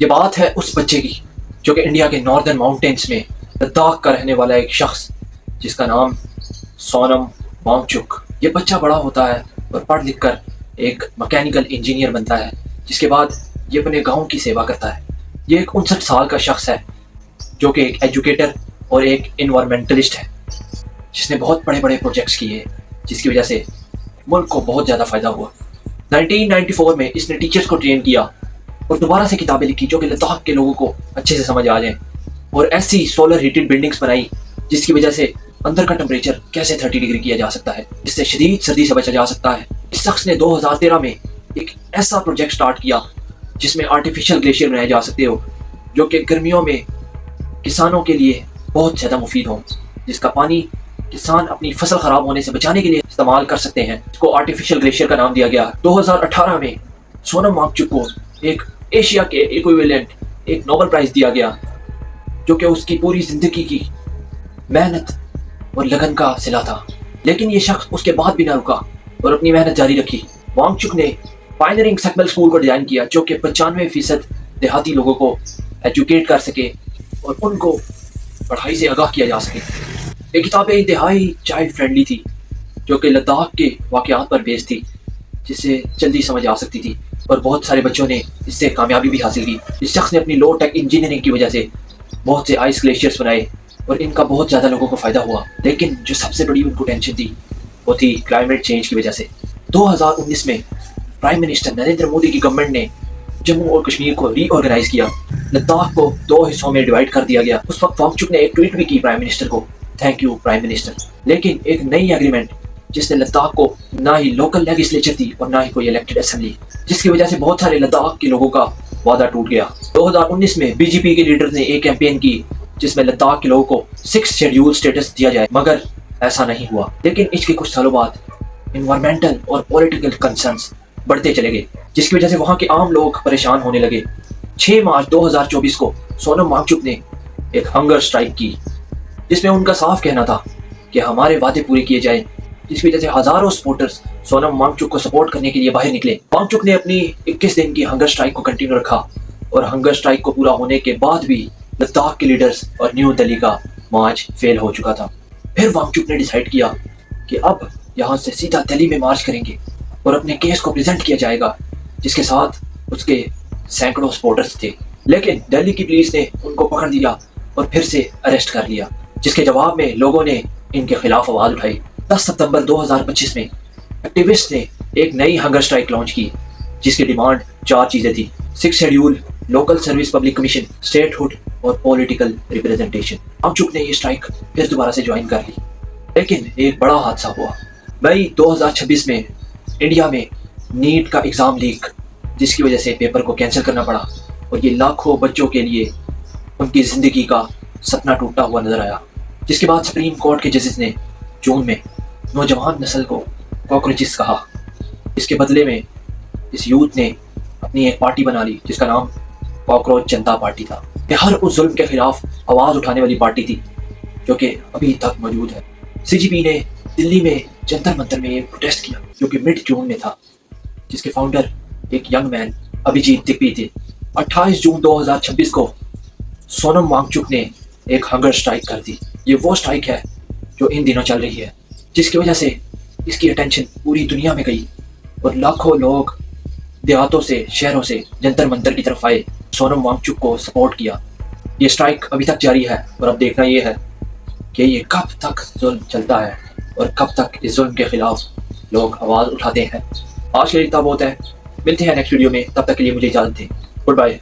ये बात है उस बच्चे की जो कि इंडिया के नॉर्दर्न माउंटेन्स में लद्दाख का रहने वाला एक शख्स जिसका नाम सोनम वांगचुक। ये बच्चा बड़ा होता है और पढ़ लिख कर एक मैकेनिकल इंजीनियर बनता है, जिसके बाद ये अपने गांव की सेवा करता है। ये एक 59 साल का शख्स है जो कि एक एजुकेटर और एक इन्वायरमेंटलिस्ट है, जिसने बहुत बड़े बड़े प्रोजेक्ट्स किए जिसकी वजह से मुल्क को बहुत ज़्यादा फ़ायदा हुआ। 1994 में इसने टीचर्स को ट्रेन किया और दोबारा से किताबें लिखी जो कि लद्दाख के लोगों को अच्छे से समझ आ जाएं, और ऐसी सोलर हीटेड बिल्डिंग्स बनाई जिसकी वजह से अंदर का टेम्परेचर कैसे 30 डिग्री किया जा सकता है, जिससे शदीद सर्दी से बचा जा सकता है। इस शख्स ने 2013 में एक ऐसा प्रोजेक्ट स्टार्ट किया जिसमें आर्टिफिशियल ग्लेशियर बनाए जा सकते हो जो कि गर्मियों में किसानों के लिए बहुत ज़्यादा मुफीद हो, जिसका पानी किसान अपनी फसल खराब होने से बचाने के लिए इस्तेमाल कर सकते हैं। इसको आर्टिफिशियल ग्लेशियर का नाम दिया गया। 2018 में सोनम वांगचुक को एक एशिया के इक्विवेलेंट एक नोबेल प्राइज दिया गया जो कि उसकी पूरी जिंदगी की मेहनत और लगन का सिला था। लेकिन ये शख्स उसके बाद भी ना रुका और अपनी मेहनत जारी रखी। वांगचुक ने पायनियरिंग सेगमेंट स्कूल को डिजाइन किया जो कि 95% देहाती लोगों को एजुकेट कर सके और उनको पढ़ाई से आगाह किया जा सके। ये किताबें इंतहाई चाइल्ड फ्रेंडली थी जो कि लद्दाख के वाक़यात पर बेस्ड थी, जिससे जल्दी समझ आ सकती थी और बहुत सारे बच्चों ने इससे कामयाबी भी हासिल की। इस शख्स ने अपनी लो टेक इंजीनियरिंग की वजह से बहुत से आइस ग्लेशियर्स बनाए और इनका बहुत ज़्यादा लोगों को फ़ायदा हुआ। लेकिन जो सबसे बड़ी उनको टेंशन थी वो थी क्लाइमेट चेंज की वजह से। 2019 में प्राइम मिनिस्टर नरेंद्र मोदी की गवर्नमेंट ने जम्मू और कश्मीर को रीऑर्गेनाइज किया। लद्दाख को 2 हिस्सों में डिवाइड कर दिया गया। उस वक्त वांगचुक ने एक ट्वीट भी की प्राइम मिनिस्टर को, थैंक यू प्राइम मिनिस्टर। लेकिन एक नई एग्रीमेंट जिसने लद्दाख को ना ही लोकल लेजिस्लेचर थी और ना ही कोई इलेक्टेड असेंबली, जिसकी वजह से बहुत सारे लद्दाख के लोगों का वादा टूट गया। 2019 में बीजेपी के लीडर ने एक कैंपेन की जिसमें लद्दाख के लोगों को 6 शेड्यूल स्टेटस दिया जाए, मगर ऐसा नहीं हुआ। लेकिन इसके कुछ सालों बाद इन्वायरमेंटल और पॉलिटिकल कंसर्न्स बढ़ते चले गए, जिसकी वजह से वहाँ के आम लोग परेशान होने लगे। 6 मार्च 2024 को सोनम वांगचुक ने एक हंगर स्ट्राइक की जिसमें उनका साफ कहना था कि हमारे वादे पूरे किए जाए, जिसकी वजह से हजारों सपोर्टर्स सोनम वांगचुक को सपोर्ट करने के लिए बाहर निकले। वांगचुक ने अपनी 21 दिन की हंगर स्ट्राइक को कंटिन्यू रखा और हंगर स्ट्राइक को पूरा होने के बाद भी लद्दाख के लीडर्स और न्यू दिल्ली का मार्च फेल हो चुका था। फिर वांगचुक ने डिसाइड किया कि अब यहाँ से सीधा दिल्ली में मार्च करेंगे और अपने केस को प्रेजेंट किया जाएगा, जिसके साथ उसके सैकड़ों सपोर्टर्स थे। लेकिन दिल्ली की पुलिस ने उनको पकड़ लिया और फिर से अरेस्ट कर लिया, जिसके जवाब में लोगों ने इनके खिलाफ आवाज उठाई। 10 सितंबर 2025 में एक्टिविस्ट ने एक नई हंगर स्ट्राइक लॉन्च की जिसकी डिमांड 4 चीजें थी: 6 schedule, local service public commission, statehood और पॉलिटिकल रिप्रेजेंटेशन। वांगचुक ने ये स्ट्राइक फिर दोबारा से ज्वाइन कर ली, लेकिन एक बड़ा हादसा हुआ। मई 2026 में इंडिया में नीट का एग्जाम लीक, जिसकी वजह से पेपर को कैंसिल करना पड़ा और ये लाखों बच्चों के लिए उनकी जिंदगी का सपना टूटता हुआ नजर आया। जिसके बाद सुप्रीम कोर्ट के जजेस ने जून में नौजवान नस्ल को कॉकरोचेस कहा। इसके बदले में इस यूथ ने अपनी एक पार्टी बना ली जिसका नाम कॉकरोच जनता पार्टी था। ये हर उस जुल्म के खिलाफ आवाज उठाने वाली पार्टी थी जो कि अभी तक मौजूद है। सीजीपी ने दिल्ली में जंतर मंतर में एक प्रोटेस्ट किया जो कि मिड जून में था, जिसके फाउंडर एक यंग मैन अभिजीत दिग्वी थे। 28 जून 2026 को सोनम वांगचुक ने एक हंगर स्ट्राइक कर दी। ये वो स्ट्राइक है जो इन दिनों चल रही है, जिसकी वजह से इसकी अटेंशन पूरी दुनिया में गई और लाखों लोग देहातों से, शहरों से जंतर मंतर की तरफ आए, सोनम वांगचुक को सपोर्ट किया। ये स्ट्राइक अभी तक जारी है और अब देखना ये है कि ये कब तक जुल्म चलता है और कब तक इस जुल्म के खिलाफ लोग आवाज़ उठाते हैं। आज के लिए इतना बहुत है, मिलते हैं नेक्स्ट वीडियो में, तब तक के लिए मुझे इजाज़त दें। Good bye.